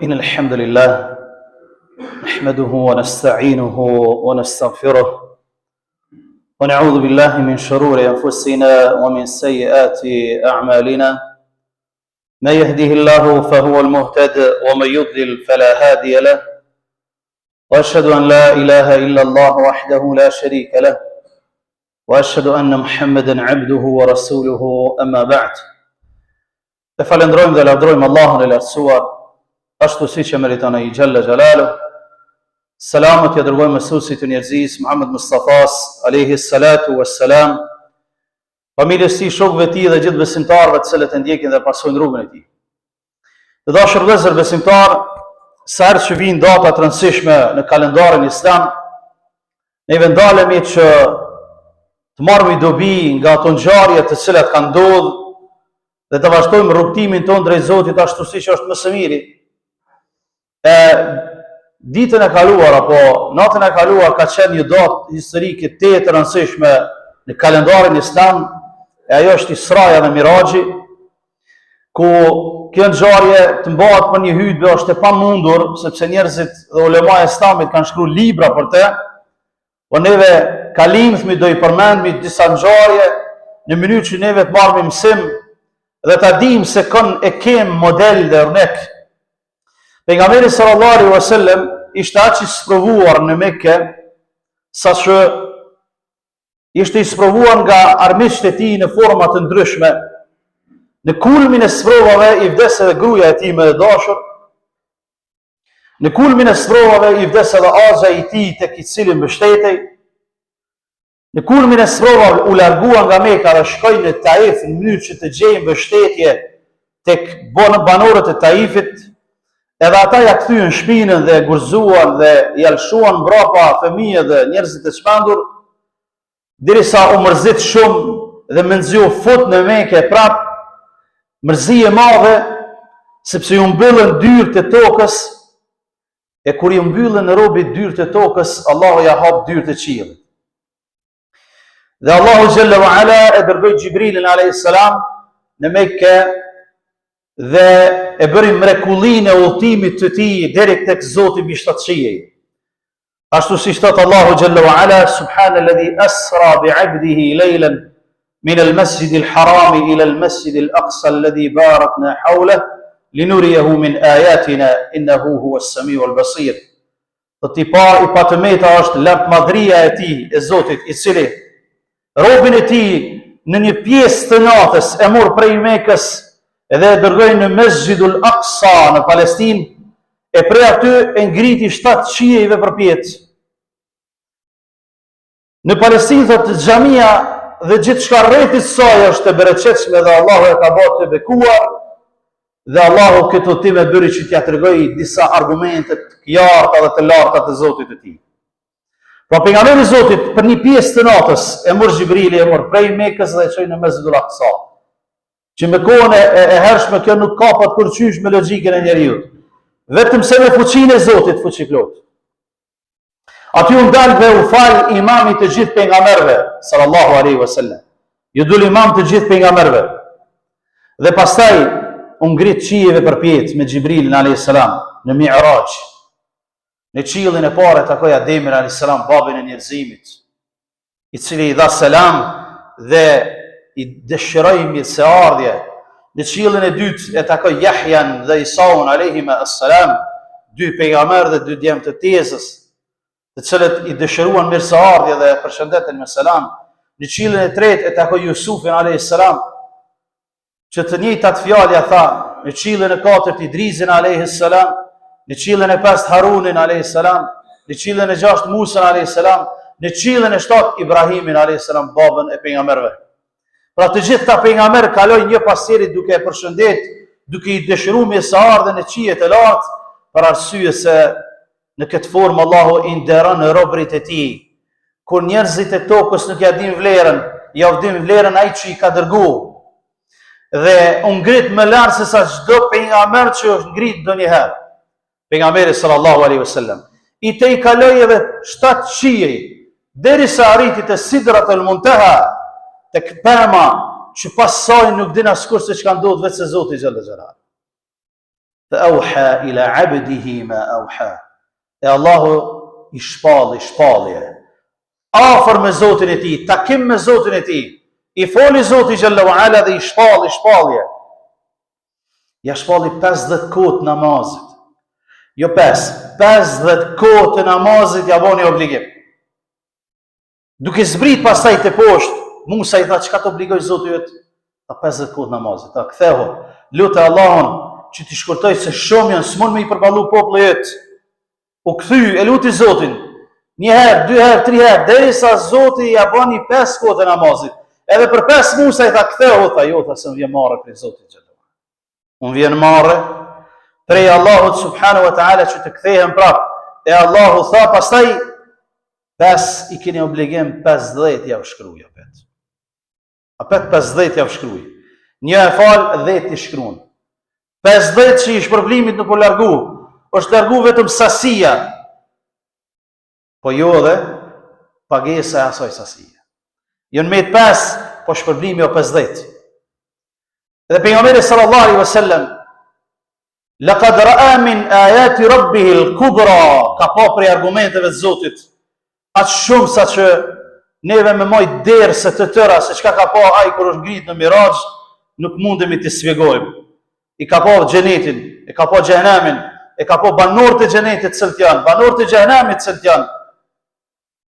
إن الحمد لله نحمده ونستعينه ونستغفره ونعوذ بالله من شرور أنفسنا ومن سيئات أعمالنا. من يهده الله فهو المهتد ومن يضلل فلا هادي له، وأشهد أن لا إله إلا الله وحده لا شريك له، وأشهد أن محمدا عبده ورسوله. أما بعد. Falendrojmë dhe lavdrojmë Allahun e lartësuar, ashtu siç e meriton ai Gjalla Xhalalu. Selamet ja dërgojmë mësuesit të njerëzisë Muhammed Mustafas alayhi salatu wassalam, familjes së tij, shokëve të tij dhe gjithë besimtarëve të cilët e ndjekin dhe pasojnë rrugën e tij. Të dashur vëllezër besimtar, sa herë që vijnë data të rëndësishme në kalendarin islam, ne vendalemi që të marrëmi dobi nga ato ngjarje të cilat kanë ndodhur dhe të vazhdojmë rrugtimin tonë drejt Zotit ashtu siç është më së miri. Ditën e kaluar apo natën e kaluar ka qenë një datë historike të rëndësishme në kalendarin islam, e ajo është Israja dhe Miraxhi, ku kjo ngjarje të mbahet për një hutbë është e pamundur, sepse njerëzit dhe ulema e islamit kanë shkruar libra për të, por neve kalimthmi do i përmendmi disa ngjarje në mënyrë që neve të marrim mësim dhe ta dim se e kem model dhe örnek. Pejgamberi sallallahu alaihi wasallam ishte aq i sprovuar në Mekë, saqë ishte i sprovuar nga armiqtë e tij në forma të ndryshme. Në kulmin e sprovave i vdes edhe gruaja e tij më e dashur. Në kulmin e sprovave i vdes edhe azha i tij tek i cili mbështetej. Në kulmin e sprovave u largua nga Meka dhe shkoi në Taif në mënyrë që të gjejë mbështetje tek banorët e Taifit. Edhe ata ja kthyen shpinën dhe gurzuan dhe ja lshuan mbrapa fëmijë dhe njerëzit e çmendur, derisa u mërzit shumë dhe më nxju fut në Mekë prap, mërzi e madhe, sepse ju mbyllën dyert e tokës, e kur ju mbyllën në robi dyert e tokës, Allahu ja hap dyert e qiellit. Dhe Allahu Jalla wa Ala e dërgoi Xhibrilin alayhis salam në Mekë dhe e bëri mrekullinë e udhëtimit të tij deri tek Zoti mbi shtatëqiej. Ashtu si thot Allahu Jalla wa Ala, subhanalladhi asra bi'abdihi laylan min al-masjid al-haram ila al-masjid al-aqsa alladhi barakna hawlahu linuriyahu min ayatina innahu huwa as-sami'u al-basir. Ti pa i patëmeta është lartmadhria e tij e Zotit, i cili robën e tij në një pjesë të natës e mor prej Mekës edhe e dërgoi në Mesjidul Aqsa në Palestinë, e prej aty e ngriti 7 qiejve përpjet. Në Palestinë thotë xhamia dhe gjithçka rreth saj është e bereqetshme dhe Allahu e ka bërë të bekuar, dhe Allahu këto time bëri që t'ja tregoj disa argumente të qarta dhe të larta të Zotit të tij. Pra pejgamberi i Zotit për një pjesë të natës e mor Xhibrili, e mor prej Mekës dhe e çoi në Mesjidul Aqsa. Që me kohën e hershme kjo nuk ka pat kurçysh me logjikën e njeriu. Vetëm se me fuqinë e Zotit, fuqi plot. Aty u dal dhe u fal imami të gjithë pejgamberëve sallallahu alaihi wasallam. Ju dul imam të gjithë pejgamberëve. Dhe pastaj u ngrit qiejve përpjet me Xhibrilin alayhis salam në Mi'raj. Në qiellin e parë takoi Ademin alayhis salam, babin e njerëzimit, i cili i dha selam dhe i dëshiroi mirëseardhje. Në qiellin e dytë e takoi Yahyan dhe Isaun alayhima assalam, dy pejgamberë dhe dy djemë të tezës, të cilët i dëshiruan mirëseardhje dhe përshëndeten me selam. Në qiellin e tretë e takoi Yusufin alayhis salam, që të njëjtat fjalë tha. Në qiellin e katërt Idrisin alayhis salam, në qiellin e pestë Harunin alayhis salam, në qiellin e gjashtë Musa alayhis salam, në qiellin e shtatë Ibrahimin alayhis salam, babën e pejgamberëve. Pra të gjithë ta pejgamberë kalojnë një pas tjetrit duke e përshëndet, duke i dëshiruar mirëseardhjen e qiejt e lartë, për arsye se në këtë formë Allahu i nderon robërit e tij. Kur njerëzit e tokës nuk ja din vlerën, ja din vlerën ai që i ka dërguar. Dhe u ngrit më lart se sa çdo pejgamber që është ngrit ndonjëherë. Pejgamberi sallallahu alaihi wasallam i te i kaloi edhe 7 qiej derisa arriti te Sidratul Muntaha, tek pema që pas saj nuk din askush se çka ndodh vetë se Zoti xhallahu xhallahu. fa auha ila abdihi ma auha. E Allahu i shpalli shpallje. Afër me Zotin e tij, takim me Zotin e tij. I foli Zoti xhallahu ala dhe i shpalli shpallje. Ja shpalli 50 kohë namazit. Jo 50 kohë të namazit ja boni obligim. Duke zbrit pastaj të poshtë, Musa i tha, çka të obligoj Zoti jot? Ta 50 kohë namazit. Ta kthehu, lutë Allahun që t'i shkurtoj se shumë janë s'mund me i përballu popullit jot. U kthy, e luti Zotin, 1 herë, 2 herë, 3 herë, derisa Zoti ja bani 5 kohë të namazit. Edhe për 5 Musa i tha, kthehu, tha, jo, tha, se më vjen marrë prej Zotit xhallahu. Unë vjen marrë prej Allahut subhanahu wa taala që të kthehen prap. E Allahu tha pastaj, 5 i keni obligim, 50 ja u shkruaj apet. Apet 50 ja u shkruaj. 1 e fal, 10 i shkruan. 50 që i shpërblimit nuk po largu, është largu vetëm sasia, po jo dhe pagesa e asaj sasia. Jo në met 5, po shpërblimi o 50. Dhe pejgamberi sallallahu alaihi wasallam, laqad ra'a min ayati rabbih al-kubra, ka pa prej argumenteve të Zotit, atë shumë sa që neve me moj derë se të tëra, se çka ka pa ai kur është ngrit në Miraj, nuk mundemi të sfjegojmë. I ka pa xhenetin, e ka pa xhehenemin, e ka pa banorët e xhenetit cilët janë, banorët e xhehenemit cilët janë.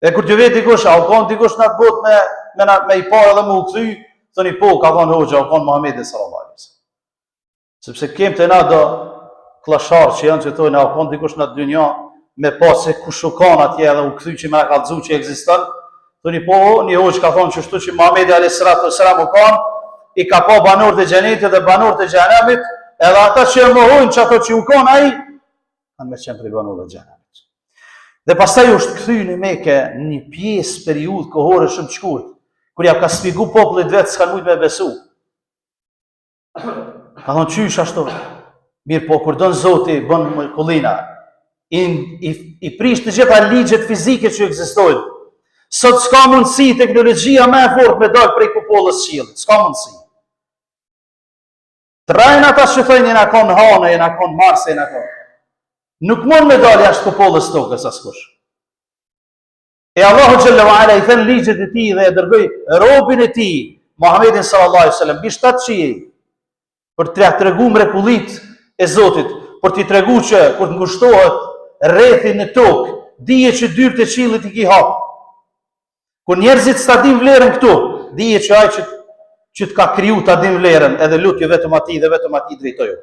E kur të vjet dikush, a u kon dikush në atë botë me i parë dhe me u kthy, thoni po, ka thonë hoxha, u kon Muhamedi sallallahu alaihi wasallam. Sepse kem të na do kllasharë që janë që thonë, a u kon dikush në atë dynja me pas se kush u kon atje edhe u kthy që më ka kallëzu që ekziston. Thoni po, një hoxh ka thonë çështu që Muhamedi alayhis salam u kon, i ka pa banorët e xhenetit dhe banorët e xhenemit, edhe ata që e mohojnë që ato që u kon ai, kanë me qenë prej banorëve të xhenemit. Dhe pastaj është kthy në Mekë në një pjesë periudhë kohore shumë të shkurtë, kur ja ka sfigu popullit vetë s'kan mujt me besu. Ka thonë qysh ashtu. Mirë po, kur don Zoti bën mrekullina, i prish të gjitha ligjet fizike që ekzistojnë. Sot s'ka mundësi teknologjia më e fortë me dal prej kupollës së qiellit, s'ka mundësi. Trajnë ata që thojnë jena kon hane, jena kon Marse, jena kon. Nuk mund me dal jashtë kupollës tokës askush. E Allahu xhallahu ala i thën ligjet e tij dhe e dërgoi robin e tij, Muhammedin sallallahu alaihi wasallam, mbi 7 qiej, për t'ia treguar mrekullitë e Zotit, për t'i treguar që kur të ngushtohet rrethi në tokë, dije që dyert e qiellit i ki hap. Kur njerëzit s'ta din vlerën këtu, dije që ai që të ka kriju ta din vlerën, edhe lutje vetëm atij dhe vetëm atij drejtoju.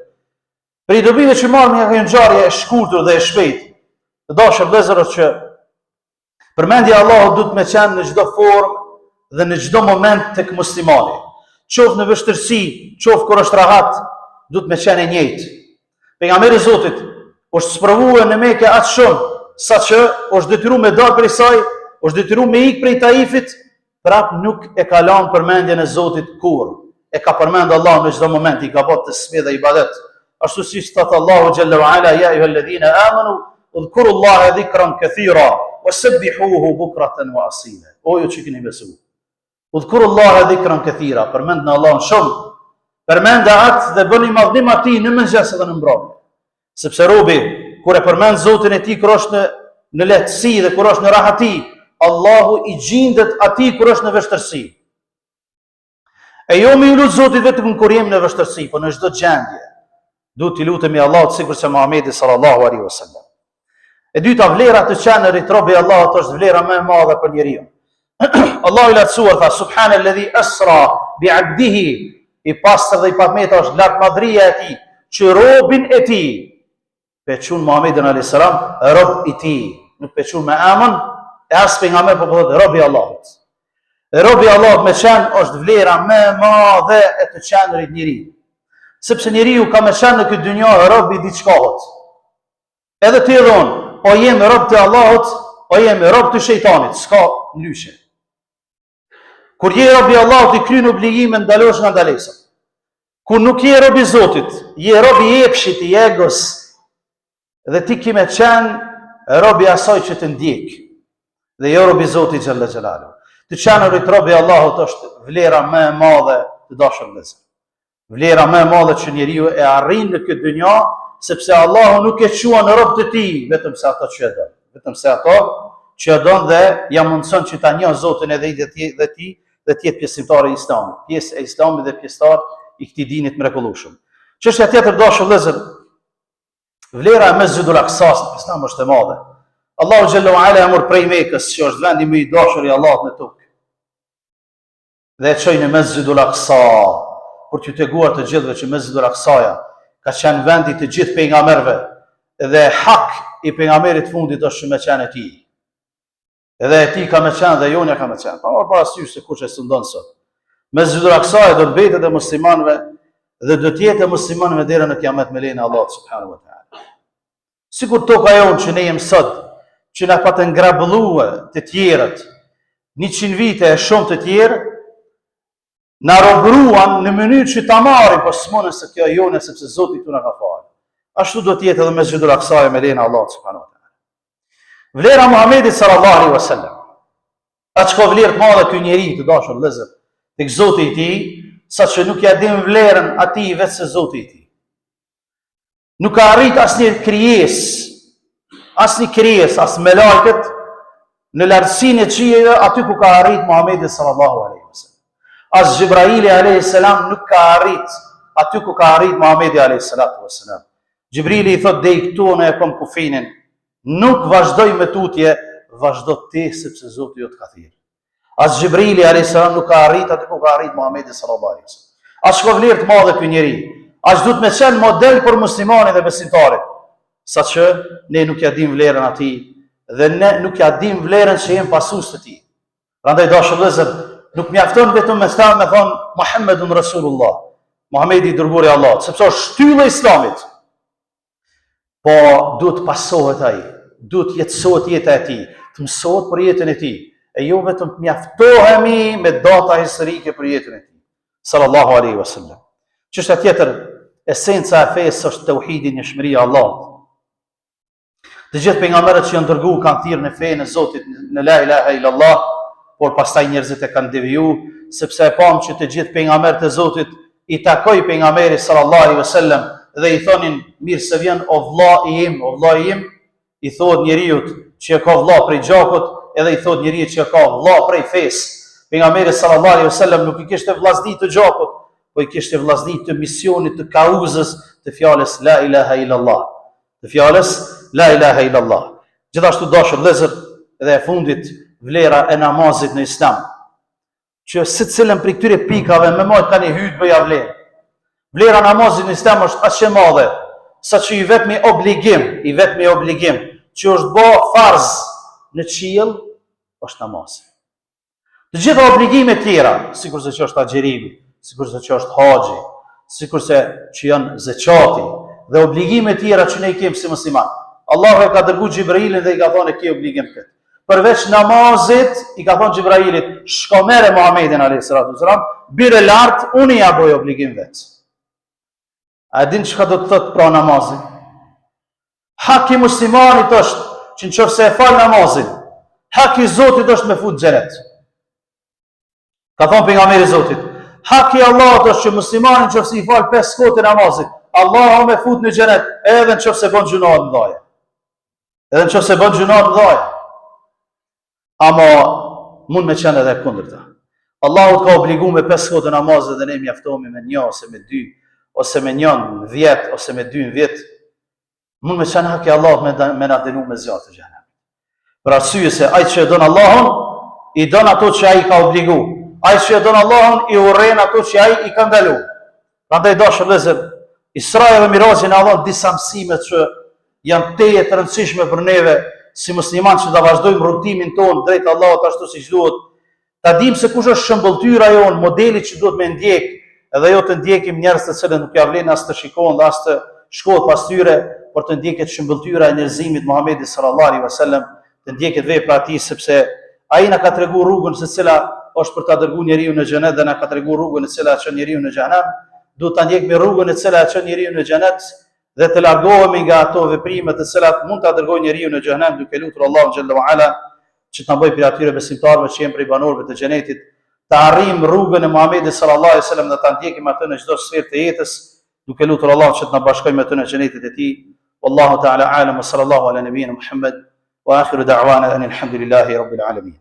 Për i dobive që marrë një ngjarje e shkurtër dhe e shpejtë, të dashur vëllezërës që përmendja e Allahut duhet me qenë në çdo formë dhe në çdo moment tek muslimani. Qoftë në vështirësi, qoftë kur është rahat, duhet me qenë e njëjtë. Pejgamberi i Zotit është sprovuar në Mekë aq shumë, saqë është detyruar me dalë prej saj, është detyruar me ikë prej Taifit, prap nuk e ka lënë përmendjen e Zotit kurrë. E ka përmend Allah në çdo moment, i ka bërë tasbih dhe ibadet. Ashtu siç thot Allahu xhallahu ala ya ayyuhalladhina amanu udhkurullaha dhikran kathira wasabbihuhu bukratan wa asila. O ju që keni besuar. Udhkurullaha dhikran kathira, përmendni Allahun shumë. Përmenda atë dhe bëni madhnim atij në mëngjes dhe në mbrëmje. Sepse robi kur e përmend Zotin e tij kur është në lehtësi dhe kur është në rahati, Allahu i gjendet atij kur është në vështirësi. E jo me lut Zotit vetëm kur jemi në vështirësi, por në çdo gjendje. Duhet t'i lutemi Allahut sikur se Muhamedi sallallahu alaihi wasallam. E dyta, vlera të qenerit robi Allahut është vlera më e madhe për njeriu. Allahu i lartësuar tha subhanalladhi asra bi 'abdihi, i pastër dhe i pamëta është lart madhria e tij, që robin e tij peçun Muhamedit alayhis salam, rob i tij, nuk peçun me emën e as pejgamber, po thotë robi i Allahut. E robi i Allahut me qenë është vlera më e madhe e të qenerit njeriu. Sepse njeriu ka me qenë në këtë dynjë rob i diçkahut. Edhe ti dhon, o jem rob të Allahut, o jem rob të shejtanit, s'ka ndryshe. Kur je rob i Allahut i kryen obligime ndalosh nga ndalesa. Kur nuk je rob i Zotit, je rob i epshit, i egos, dhe ti ki me qenë rob i asaj që të ndjek, dhe jo rob i Zotit xhalla xhelalu. Të qenurit rob i Allahut është vlera më e madhe të dashur vëllezër. Vlera më e madhe që njeriu e arrin në këtë dynjë sepse Allahu nuk e quan robët e tij vetëm se ato që e don. Vetëm se ato që e don dhe ja mundson që ta njohë Zotin edhe dhe ti dhe të jetë pjesëtar i Islamit, pjesë e Islamit dhe pjesëtar i këtij dini të mrekullueshëm. Çështja tjetër dashur vëllezër, vlera e Mesxhidul Aqsas në Islam është e madhe. Allahu xhallahu ala amur prej Mekës, që është vendi më i dashur i Allahut në tokë. Dhe e çoi në Mesxhidul Aqsa, për t'ju treguar të gjithëve që Mesxhidul Aqsaja ka qenë vendi të gjithë pejgamberëve dhe hak i pejgamberit fundit është me qenë e tij. Edhe e tij ka me qenë dhe jonja ka me qenë. Pa marrë parasysh se kush e sundon sot. Mesxhidul Aqsaja do të mbetet e muslimanëve dhe do të jetë e muslimanëve deri në kiamet me lejen e Allahut subhanahu wa taala. Sikur toka jonë që ne jemi sot, që na patë ngrabëllue të tjerët, 100 vite e shumë të tjerë, na robruan në mënyrë që ta marrin, po s'monën se kjo jone sepse Zoti këtu na ka falë. Ashtu do të jetë edhe Mesxhidul Aqsaja me lejen e Allahut subhanahu wa taala. Vlera Muhamedit sallallahu alaihi wasallam. Atë ka vlerë të madhe ky njeri të dashur vëllezër, tek Zoti i tij, saqë nuk ja din vlerën atij vetë se Zoti i tij. Nuk ka arrit asnjë krijesë, as me lajket në lartësinë e qiejve aty ku ka arrit Muhamedi sallallahu alaihi wasallam. As Gjibraili a.s. nuk ka arrit aty ku ka arrit Muhamedi a.s. Gjibrili i thot, dej këtu në e kom kufinin, nuk vazhdoj me tutje, vazhdo ti sepse Zoti jo të ka thirrë. As Gjibrili a.s. nuk ka arrit aty ku ka arrit Muhamedi sallallahu alaihi wasallam. As ka vlerë të madhe ky njeri, as duhet me qenë model për muslimanin dhe besimtarin, saqë ne nuk ja dim vlerën atij dhe ne nuk ja dim vlerën që jemi pasues të tij. Prandaj dashur vëllezër, nuk mjafton vetëm me thonë Muhammedun Rasulullah, Muhamedi i dërguari i Allahut, sepse është shtylla e Islamit. Po duhet pasohet ai, duhet jetësohet jeta e tij, të mësohet për jetën e tij, e jo vetëm të mjaftohemi me data historike për jetën e tij. Sallallahu alaihi wasallam. Çështja tjetër, esenca e fesë është tauhidi, njohëria e Allahut. Të gjithë pejgamberët që janë dërguar kanë thirrë në fenë e Zotit, në la ilaha illallah, por pastaj njerëzit e kanë deviju, sepse e pam që të gjithë pejgamberët e Zotit i takoi pejgamberi sallallahu alaihi wasallam dhe i thonin mirë se vjen o vlla im, i thotë njeriu që e ka vlla prej gjakut, edhe i thotë njeriu që e ka vlla prej fesë. Pejgamberi sallallahu alaihi wasallam nuk i kishte vllazni të gjakut, po i kishte vllazni të misionit të kauzës të fjalës la ilaha illallah. Të fjalës la ilaha illallah. Gjithashtu dashur vëllezër, dhe e fundit vlera e namazit në Islam, që secilën prej këtyre pikave me mojt kanë hyrë bëja vlerë. Vlera e namazit në Islam është aq e madhe, saqë i vetmi obligim që është bë farz në qiell është namazi. Të gjitha obligimet tjera, sikurse që është agjerimi, sikurse që është haxhi, sikurse që janë zekati dhe obligimet tjera që ne i kemi si musliman, Allahu e ka dërguar Xhibrilin dhe i ka thonë ke obligim këtë. Përveç namazit, i ka thonë Gjibrailit, shko mere Muhammedin a.s. Bire lartë, unë ja boj obligim vetë. A din çka do të thotë pra namazin? Haki muslimanit është që nëse e fal namazin, haki Zotit është me fut xhenet. Ka thonë pejgamberi Zotit, haki Allahut është që muslimani nëse i fal 5 kote namazit, Allahu me fut në xhenet, edhe nëse bën gjuna të mëdha. Edhe nëse bën gjuna të mëdha. Ama mund me qenë edhe kundërta. Allahu ka obliguar me 5 kote namazet dhe ne mjaftohemi me 1 ose me 2 ose me 1 në 10 ose me 2 në 10. Mund me qenë haki Allahut me na dënu me zjarr të xhenemit. Për arsye se ai që e don Allahun, i don ato që ai ka obliguar. Ai që e don Allahun, i urren ato që ai i ka ndaluar. Prandaj dashur vëllezër, Israja dhe Miraxhi na dhon disa mësime që janë teje të rëndësishme për neve si musliman që ta vazhdojmë rrugtimin tonë drejt Allahut ashtu siç duhet. Ta dim se kush është shëmbulltyra jon, modeli që duhet me ndjek, edhe jo të ndjekim njerëz të cilët nuk ja vlen as të shikojnë dhe as të shkohet pas tyre, por të ndjeket shëmbulltyra e njerëzimit Muhamedit sallallahu alaihi wasallam, të ndjeket vepra e tij sepse ai na ka treguar rrugën se cila është për ta dërguar njeriu në xhenet dhe na ka treguar rrugën e cila çon njeriu në xhenem. Duhet ta ndjekmi rrugën e cila çon njeriu në xhenet dhe të largohemi nga ato veprime të cilat mund ta dërgojnë njeriu në xhenem, duke lutur Allahun xhallahu ala që të na bëjë prej atyre besimtarëve që janë prej banorëve të xhenetit, të arrijmë rrugën e Muhamedit sallallahu alaihi wasallam dhe ta ndjekim atë në çdo sferë të jetës, duke lutur Allah që të na bashkojë me të në xhenetin e tij. Wallahu ta'ala a'lam wa sallallahu ala nabiyyina Muhammad wa akhiru da'wana alhamdulillahi rabbil alamin.